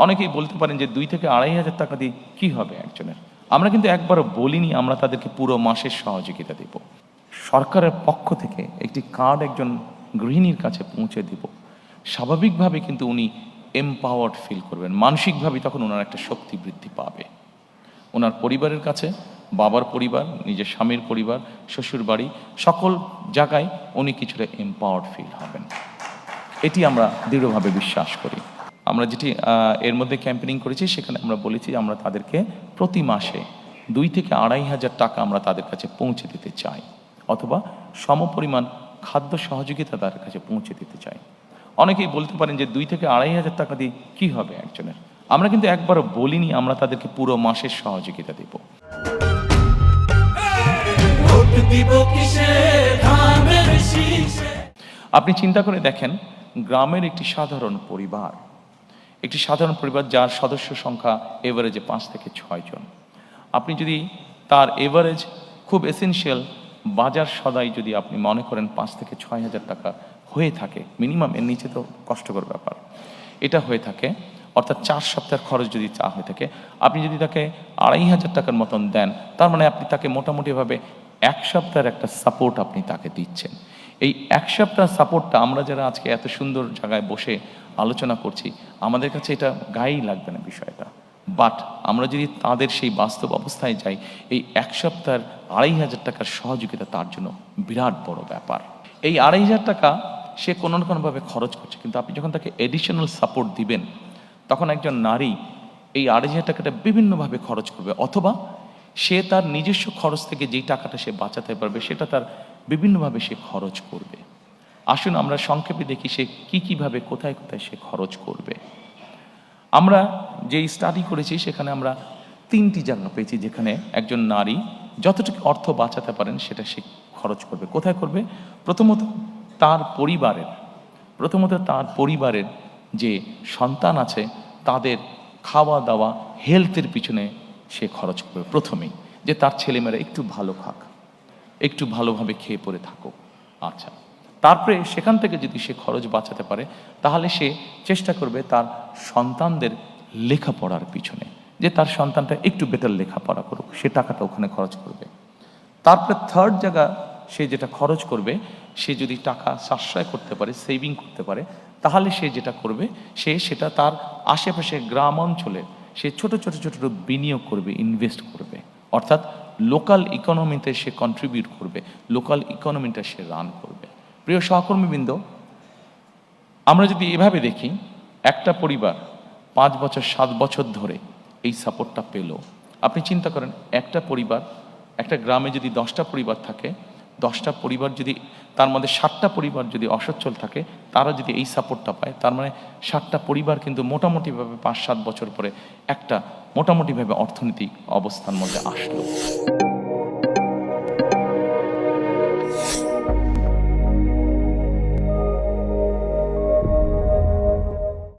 অনেকেই বলতে পারেন যে 2 থেকে 2,500 টাকা দিয়ে কি হবে একজনের। আমরা কিন্তু একবারও বলিনি আমরা তাদেরকে পুরো মাসের সহযোগিতা দেব। সরকারের পক্ষ থেকে একটি কার্ড একজন গৃহিণীর কাছে পৌঁছে দিব। স্বাভাবিকভাবে কিন্তু উনি এমপাওয়ার্ড ফিল করবেন, মানসিকভাবে তখন ওনার একটা শক্তি বৃদ্ধি পাবে। ওনার পরিবারের কাছে, বাবার পরিবার, নিজের স্বামীর পরিবার, শ্বশুর বাড়ি, সকল জায়গায় উনি কিছুটা এমপাওয়ার্ড ফিল হবেন। এটি আমরা দৃঢ়ভাবে বিশ্বাস করি। আমরা যেটি এর মধ্যে ক্যাম্পেনিং করেছি সেখানে আমরা বলেছি আমরা তাদেরকে প্রতি মাসে 2 থেকে 2,500 টাকা আমরা তাদের কাছে পৌঁছে দিতে চাই, অথবা সমপরিমাণ খাদ্য সহযোগিতা তাদের কাছে পৌঁছে দিতে চাই। অনেকেই বলতে পারেন যে 2 থেকে 2,500 টাকা দিয়ে কি হবে একজনের। আমরা কিন্তু একবারও বলিনি আমরা তাদেরকে পুরো মাসের সহযোগিতা দেব। আপনি চিন্তা করে দেখেন, গ্রামের একটি সাধারণ পরিবার, যার সদস্য সংখ্যা এভারেজে 5 থেকে 6 জন। আপনি যদি তার এভারেজ খুব এসেনশিয়াল বাজার সদাই যদি আপনি মনে করেন 5 থেকে 6,000 টাকা হয়ে থাকে, মিনিমাম, এর নিচে তো কষ্টকর ব্যাপার, এটা হয়ে থাকে, অর্থাৎ 4 সপ্তাহের খরচ যদি চা হয়ে থাকে, আপনি যদি তাকে 2,500 টাকার মতন দেন, তার মানে আপনি তাকে মোটামুটিভাবে 1 সপ্তাহের একটা সাপোর্ট আপনি তাকে দিচ্ছেন। এই 1 সপ্তাহ সাপোর্টটা আমরা যারা আজকে এত সুন্দর জায়গায় বসে আলোচনা করছি, আমাদের কাছে এটা গায়েই লাগবে না বিষয়টা। বাট আমরা যদি তাদের সেই বাস্তব অবস্থায় যাই, এই 1 সপ্তাহের 2,500 টাকার সহযোগিতা তার জন্য বিরাট বড় ব্যাপার। এই 2,500 টাকা সে কোনো না কোনোভাবে খরচ করছে, কিন্তু আপনি যখন তাকে এডিশনাল সাপোর্ট দিবেন, তখন একজন নারী এই 2,500 টাকাটা বিভিন্নভাবে খরচ করবে, অথবা সে তার নিজস্ব খরচ থেকে যেই টাকাটা সে বাঁচাতে পারবে সেটা তার বিভিন্নভাবে সে খরচ করবে। আসুন আমরা সংক্ষেপে দেখি সে কীভাবে কোথায় কোথায় সে খরচ করবে। আমরা যেই স্টাডি করেছি সেখানে আমরা 3টি জায়গা পেয়েছি যেখানে একজন নারী যতটুকু অর্থ বাঁচাতে পারেন সেটা সে খরচ করবে। কোথায় করবে? প্রথমত তার পরিবারের যে সন্তান আছে তাদের খাওয়া দাওয়া, হেলথের পিছনে সে খরচ করবে প্রথমেই, যে তার ছেলেমেয়েরা একটু ভালো খাক, একটু ভালোভাবে খেয়ে পরে থাকুক। আচ্ছা, তারপরে সেখান থেকে যদি সে খরচ বাঁচাতে পারে তাহলে সে চেষ্টা করবে তার সন্তানদের লেখাপড়ার পিছনে, যে তার সন্তানটা একটু বেটার লেখাপড়া করুক, সে টাকাটা ওখানে খরচ করবে। তারপরে থার্ড জায়গা সে যেটা খরচ করবে, সে যদি টাকা সাশ্রয় করতে পারে, সেভিং করতে পারে, তাহলে সে যেটা করবে সেটা তার আশেপাশে গ্রাম অঞ্চলে সে ছোট বিনিয়োগ করবে, ইনভেস্ট করবে, অর্থাৎ লোকাল ইকোনমিতে সে কন্ট্রিবিউট করবে, লোকাল ইকোনমিটা সে রান করবে। প্রিয় সহকর্মীবৃন্দ, আমরা যদি এভাবে দেখি, একটা পরিবার 5 বছর 7 বছর ধরে এই সাপোর্টটা পেল। আপনি চিন্তা করেন, একটা গ্রামে যদি 10টা পরিবার থাকে, 10টা পরিবার যদি, তার মধ্যে 7টা পরিবার যদি অসচ্ছল থাকে, তারা যদি এই সাপোর্টটা পায়, তার মানে 7টা পরিবার কিন্তু মোটামুটিভাবে 5-7 বছর পরে একটা মোটামুটিভাবে অর্থনৈতিক অবস্থার মধ্যে আসলো।